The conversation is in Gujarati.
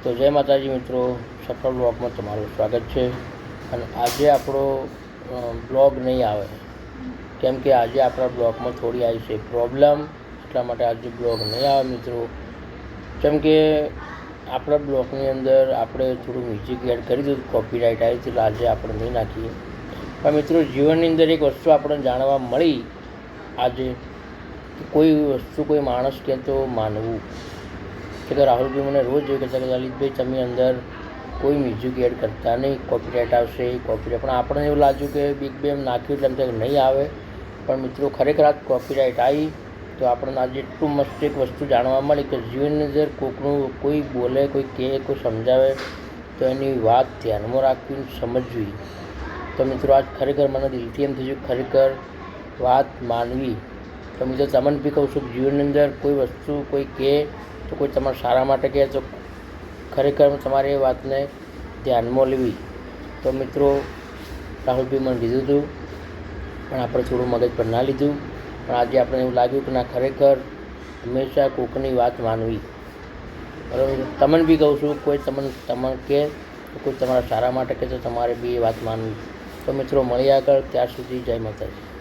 તો જય માતાજી મિત્રો, સફળ બ્લોગમાં તમારું સ્વાગત છે। અને આજે આપણો બ્લોગ નહીં આવે કેમ કે આજે આપણા બ્લોગમાં થોડી આવી છે પ્રોબ્લેમ, એટલા માટે આજે બ્લોગ નહીં આવે મિત્રો। કેમ કે આપણા બ્લોગની અંદર આપણે થોડું મ્યુઝિક એડ કરી દીધું, કોપીરાઇટ આવી હતી, આજે આપણે નહીં નાખીએ। પણ મિત્રો જીવનની અંદર એક વસ્તુ આપણને જાણવા મળી આજે કે કોઈ વસ્તુ કોઈ માણસ કહે તો માનવું। કે રાહુલભાઈ મને રોજ એવું કહેતા કે લલિતભાઈ તમે અંદર કોઈ મ્યુઝિક એડ કરતા નહીં, કોપીરાઇટ આવશે કોપીરાઇટ। પણ આપણને એવું લાગ્યું કે બિગ બેમ નાખ્યું એટલે એમ નહીં આવે, પણ મિત્રો ખરેખર આ કોપીરાઇટ આવી તો આપણને આજે એટલું મસ્ત એક વસ્તુ જાણવા મળી કે જીવનની અંદર કોઈકનું કોઈ બોલે, કોઈ કહે, કોઈ સમજાવે તો એની વાત ધ્યાનમાં રાખવી, સમજવી। તો મિત્રો આજ ખરેખર મને દિલથી એમ થયું ખરેખર વાત માનવી। તો મિત્રો તમને બી કહું છું જીવનની અંદર કોઈ વસ્તુ કોઈ કહે તો કોઈ તમારા સારા માટે કહે તો ખરેખર તમારે એ વાતને ધ્યાનમાં લેવી। તો મિત્રો રાહુલભાઈ મને લીધું હતું પણ આપણે થોડું મગજ પર ના લીધું, પણ આજે આપણે એવું લાગ્યું કે ના ખરેખર હંમેશા કોઈકની વાત માનવી, બરાબર। તમને બી કહું છું કોઈ તમને કહે તો કોઈ તમારા સારા માટે કહે તો તમારે બી એ વાત માનવી। તો મિત્રો મળી આગળ, ત્યાર સુધી જય માતાજી।